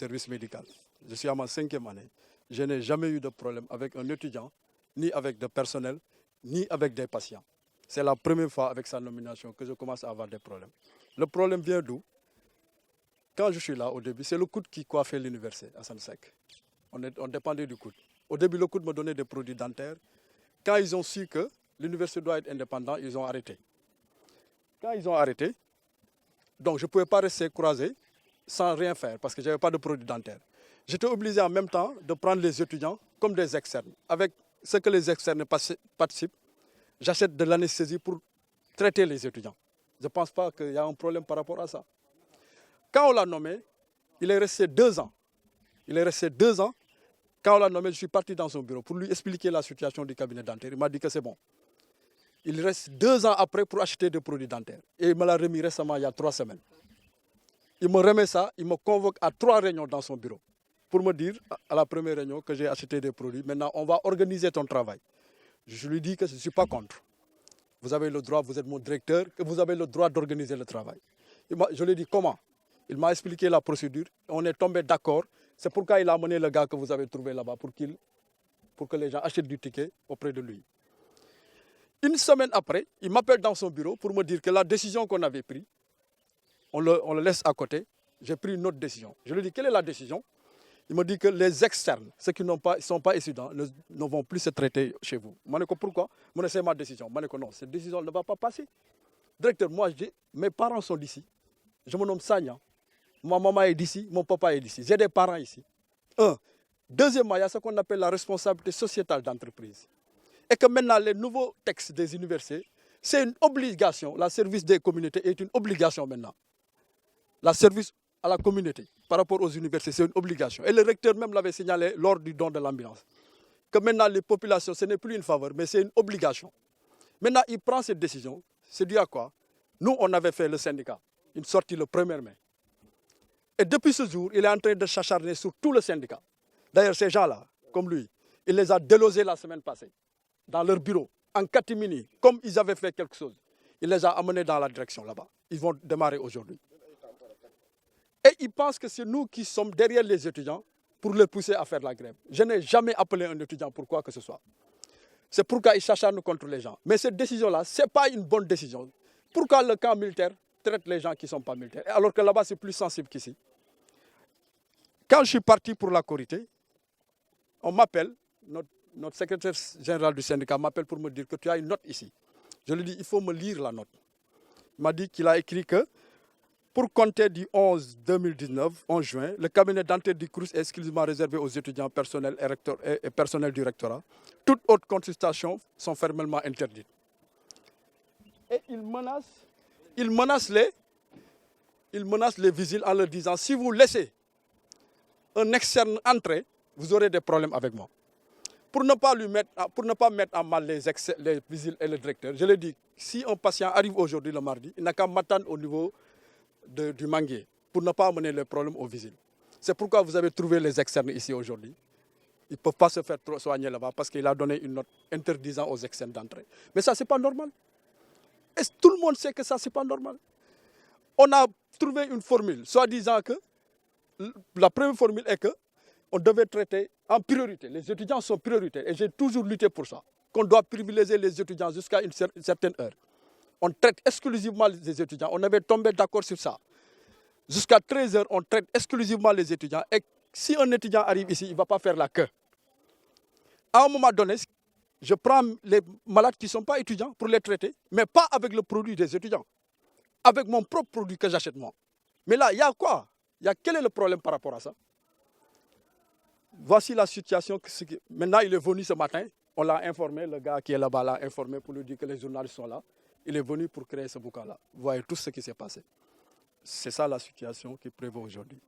service médical. Je suis à ma 5e année. Je n'ai jamais eu de problème avec un étudiant, ni avec des personnels, ni avec des patients. C'est la première fois avec sa nomination que je commence à avoir des problèmes. Le problème vient d'où? Quand je suis là, au début, c'est le COUD qui coiffait l'université à Sansec. On dépendait du COUD. Au début, le COUD me donnait des produits dentaires. Quand ils ont su que l'université doit être indépendante, ils ont arrêté. Quand ils ont arrêté, donc je ne pouvais pas rester croisé sans rien faire parce que je n'avais pas de produits dentaires. J'étais obligé en même temps de prendre les étudiants comme des externes. Avec ce que les externes participent, j'achète de l'anesthésie pour traiter les étudiants. Je ne pense pas qu'il y a un problème par rapport à ça. Quand on l'a nommé, il est resté 2 ans. Il est resté 2 ans. Quand on l'a nommé, je suis parti dans son bureau pour lui expliquer la situation du cabinet dentaire. Il m'a dit que c'est bon. Il reste 2 ans après pour acheter des produits dentaires. Et il me l'a remis récemment, il y a 3 semaines. Il me remet ça, il me convoque à 3 réunions dans son bureau pour me dire, à la première réunion, que j'ai acheté des produits. Maintenant, on va organiser ton travail. Je lui dis que je ne suis pas contre. Vous avez le droit, vous êtes mon directeur, que vous avez le droit d'organiser le travail. Je lui ai dit comment. Il m'a expliqué la procédure. On est tombé d'accord. C'est pourquoi il a amené le gars que vous avez trouvé là-bas pour que les gens achètent du ticket auprès de lui. Une semaine après, il m'appelle dans son bureau pour me dire que la décision qu'on avait prise, on le laisse à côté. J'ai pris une autre décision. Je lui dis, quelle est la décision? Il me dit que les externes, ceux qui ne sont pas étudiants, ne vont plus se traiter chez vous. Je dis, pourquoi? C'est ma décision. Je dis, non, cette décision ne va pas passer. Directeur, moi, je dis, mes parents sont d'ici. Je me nomme Sanya. Ma maman est d'ici, mon papa est d'ici. J'ai des parents ici. Deuxièmement, il y a ce qu'on appelle la responsabilité sociétale d'entreprise. Et que maintenant, les nouveaux textes des universités, c'est une obligation. La service des communautés est une obligation maintenant. La service à la communauté par rapport aux universités, c'est une obligation. Et le recteur même l'avait signalé lors du don de l'ambulance. Que maintenant, les populations, ce n'est plus une faveur, mais c'est une obligation. Maintenant, il prend cette décision. C'est dû à quoi? Nous, on avait fait le syndicat, une sortie le 1er mai. Et depuis ce jour, il est en train de s'acharner sur tout le syndicat. D'ailleurs, ces gens-là, comme lui, il les a délogés la semaine passée, dans leur bureau, en catimini, comme ils avaient fait quelque chose. Il les a amenés dans la direction là-bas. Ils vont démarrer aujourd'hui. Et ils pensent que c'est nous qui sommes derrière les étudiants pour les pousser à faire la grève. Je n'ai jamais appelé un étudiant pour quoi que ce soit. C'est pourquoi ils s'acharnent contre les gens. Mais cette décision-là, ce n'est pas une bonne décision. Pourquoi le camp militaire traite les gens qui ne sont pas militaires, alors que là-bas, c'est plus sensible qu'ici? Quand je suis parti pour la Korité, on m'appelle, notre secrétaire général du syndicat m'appelle pour me dire que tu as une note ici. Je lui dis, il faut me lire la note. Il m'a dit qu'il a écrit que pour compter du 11 juin, le cabinet dentaire du CROUS est exclusivement réservé aux étudiants personnels et personnels du rectorat. Toutes autres consultations sont fermement interdites. Et il menace les vigiles en leur disant, si vous laissez un externe entrer, vous aurez des problèmes avec moi. Pour ne pas mettre en mal les vigiles et le directeur, je lui ai dit, si un patient arrive aujourd'hui le mardi, il n'a qu'à m'attendre au niveau du manguier pour ne pas amener les problèmes aux vigiles. C'est pourquoi vous avez trouvé les externes ici aujourd'hui. Ils ne peuvent pas se faire trop soigner là-bas parce qu'il a donné une note interdisant aux externes d'entrer. Mais ça, ce n'est pas normal. Et tout le monde sait que ça, ce n'est pas normal. On a trouvé une formule, soi-disant que la première formule est qu'on devait traiter en priorité. Les étudiants sont prioritaires et j'ai toujours lutté pour ça. Qu'on doit privilégier les étudiants jusqu'à une certaine heure. On traite exclusivement les étudiants. On avait tombé d'accord sur ça. Jusqu'à 13 h, on traite exclusivement les étudiants. Et si un étudiant arrive ici, il ne va pas faire la queue. À un moment donné, je prends les malades qui ne sont pas étudiants pour les traiter, mais pas avec le produit des étudiants. Avec mon propre produit que j'achète moi. Mais là, il y a quoi? Quel est le problème par rapport à ça? Voici la situation. Maintenant, il est venu ce matin. On l'a informé, le gars qui est là-bas l'a informé pour lui dire que les journalistes sont là. Il est venu pour créer ce boucan-là. Vous voyez tout ce qui s'est passé. C'est ça la situation qui prévaut aujourd'hui.